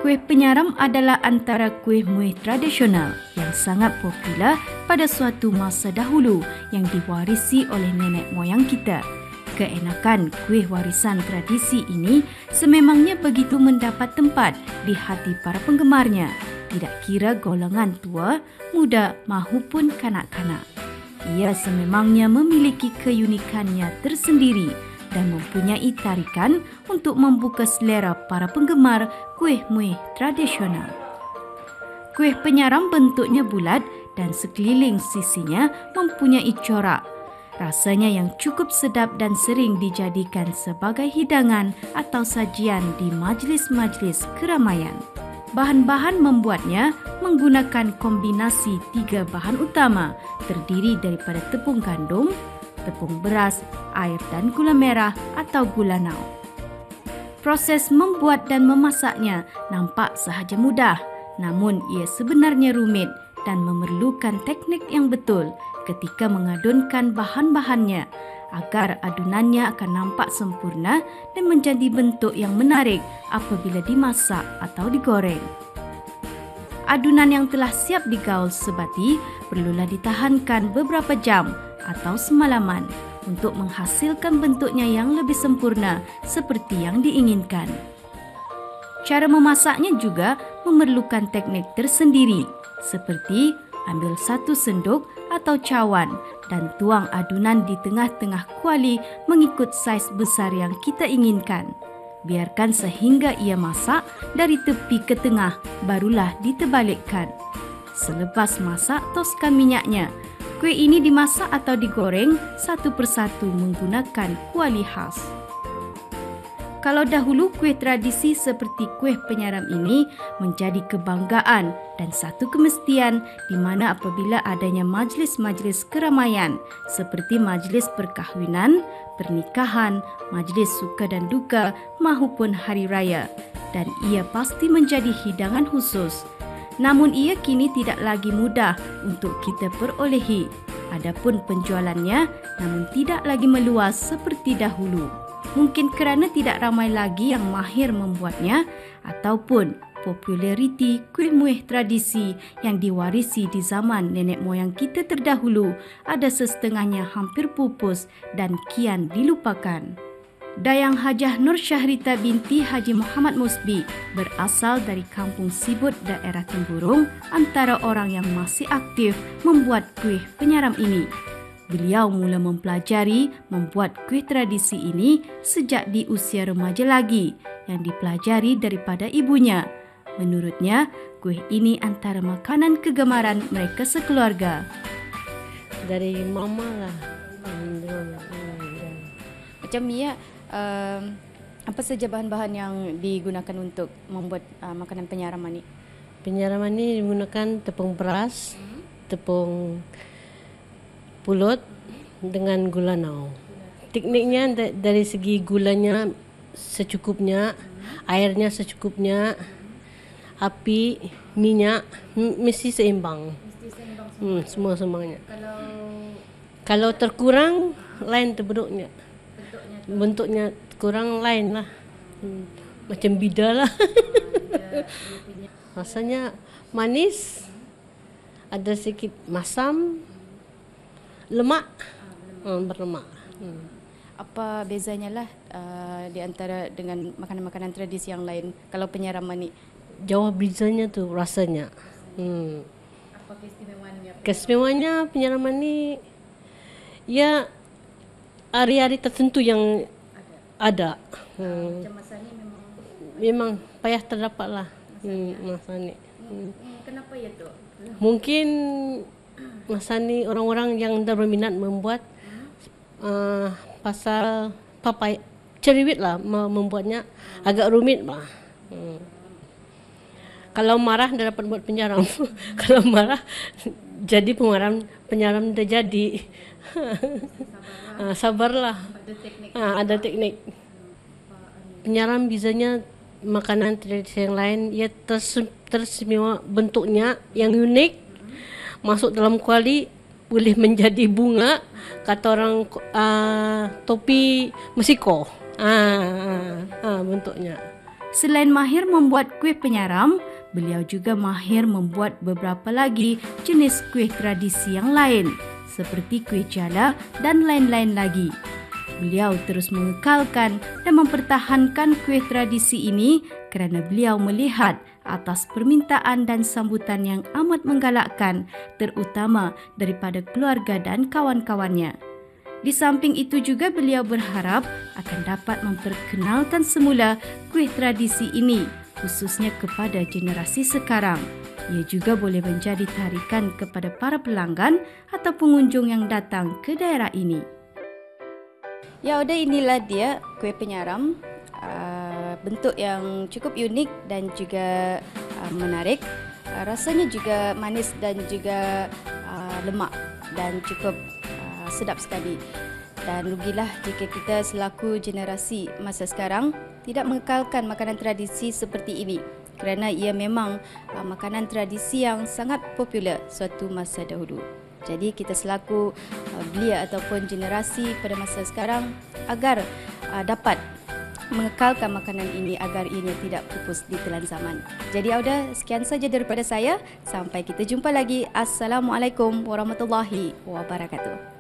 Kuih penyaram adalah antara kuih muih tradisional yang sangat popular pada suatu masa dahulu yang diwarisi oleh nenek moyang kita. Keenakan kuih warisan tradisi ini sememangnya begitu mendapat tempat di hati para penggemarnya, tidak kira golongan tua, muda mahupun kanak-kanak. Ia sememangnya memiliki keunikannya tersendiri dan mempunyai tarikan untuk membuka selera para penggemar kuih muih tradisional. Kuih penyaram bentuknya bulat dan sekeliling sisinya mempunyai corak. Rasanya yang cukup sedap dan sering dijadikan sebagai hidangan atau sajian di majlis-majlis keramaian. Bahan-bahan membuatnya menggunakan kombinasi 3 bahan utama terdiri daripada tepung gandum, tepung beras, air dan gula merah atau gula nau. Proses membuat dan memasaknya nampak sahaja mudah, namun ia sebenarnya rumit dan memerlukan teknik yang betul ketika mengadunkan bahan-bahannya agar adunannya akan nampak sempurna dan menjadi bentuk yang menarik apabila dimasak atau digoreng. Adunan yang telah siap digaul sebati perlulah ditahankan beberapa jam atau semalaman untuk menghasilkan bentuknya yang lebih sempurna seperti yang diinginkan. Cara memasaknya juga memerlukan teknik tersendiri seperti ambil 1 sendok atau cawan dan tuang adunan di tengah-tengah kuali mengikut saiz besar yang kita inginkan. Biarkan sehingga ia masak dari tepi ke tengah, barulah diterbalikkan. Selepas masak, toskan minyaknya. Kuih ini dimasak atau digoreng satu persatu menggunakan kuali khas. Kalau dahulu kuih tradisi seperti kuih penyaram ini menjadi kebanggaan dan satu kemestian di mana apabila adanya majlis-majlis keramaian seperti majlis perkahwinan, pernikahan, majlis suka dan duka mahupun hari raya, dan ia pasti menjadi hidangan khusus. Namun ia kini tidak lagi mudah untuk kita perolehi. Adapun penjualannya namun tidak lagi meluas seperti dahulu. Mungkin kerana tidak ramai lagi yang mahir membuatnya ataupun populariti kuih muih tradisi yang diwarisi di zaman nenek moyang kita terdahulu ada setengahnya hampir pupus dan kian dilupakan. Dayang Hajah Nur Syahrita binti Haji Muhammad Musbi berasal dari Kampung Sibut, daerah Temburung, antara orang yang masih aktif membuat kuih penyaram ini. Beliau mula mempelajari membuat kuih tradisi ini sejak di usia remaja lagi yang dipelajari daripada ibunya. Menurutnya, kuih ini antara makanan kegemaran mereka sekeluarga. Dari mama lah. Macam Mia, apa saja bahan-bahan yang digunakan untuk membuat makanan penyaraman ini? Penyaraman ini menggunakan tepung beras, tepung pulut dengan gula nau. Tekniknya dari segi gulanya secukupnya, airnya secukupnya, api, minyak mesti seimbang. Semua-semuanya. Kalau terkurang, lain bentuknya. Bentuknya kurang lain lah. Macam bida lah. Rasanya manis, ada sedikit masam, lemak, berlemak. Apa bezanya lah di antara dengan makanan-makanan tradisi yang lain kalau penyaraman ni? Jauh bezanya tu rasanya. Apa keistimewaannya? Keistimewaannya penyaraman ni, ya hari-hari tertentu yang ada. Macam masa ni Memang payah terdapat lah masa ni. Kenapa ya tu? Mungkin masa ni orang-orang yang dah berminat membuat pasal papai cerewet lah membuatnya agak rumit lah. Kalau marah dah dapat buat penyaram. Kalau marah jadi penyaram dah jadi. Sabarlah. Ada teknik. Penyaram bizanya makanan tradisi yang lain, ia tersemewa bentuknya yang unik. Masuk dalam kuali boleh menjadi bunga, kata orang topi Mesiko. Bentuknya. Selain mahir membuat kuih penyaram, beliau juga mahir membuat beberapa lagi jenis kuih tradisi yang lain seperti kuih jala dan lain-lain lagi. Beliau terus mengekalkan dan mempertahankan kuih tradisi ini kerana beliau melihat atas permintaan dan sambutan yang amat menggalakkan, terutama daripada keluarga dan kawan-kawannya. Di samping itu juga beliau berharap akan dapat memperkenalkan semula kuih tradisi ini khususnya kepada generasi sekarang. Ia juga boleh menjadi tarikan kepada para pelanggan atau pengunjung yang datang ke daerah ini. Ya, udah inilah dia kuih penyaram. Bentuk yang cukup unik dan juga menarik. Rasanya juga manis dan juga lemak dan cukup sedap sekali. Dan rugilah jika kita selaku generasi masa sekarang tidak mengekalkan makanan tradisi seperti ini, kerana ia memang makanan tradisi yang sangat popular suatu masa dahulu. Jadi kita selaku belia ataupun generasi pada masa sekarang agar dapat mengekalkan makanan ini agar ianya tidak pupus di telan zaman. Jadi Auda, sekian saja daripada saya. Sampai kita jumpa lagi. Assalamualaikum warahmatullahi wabarakatuh.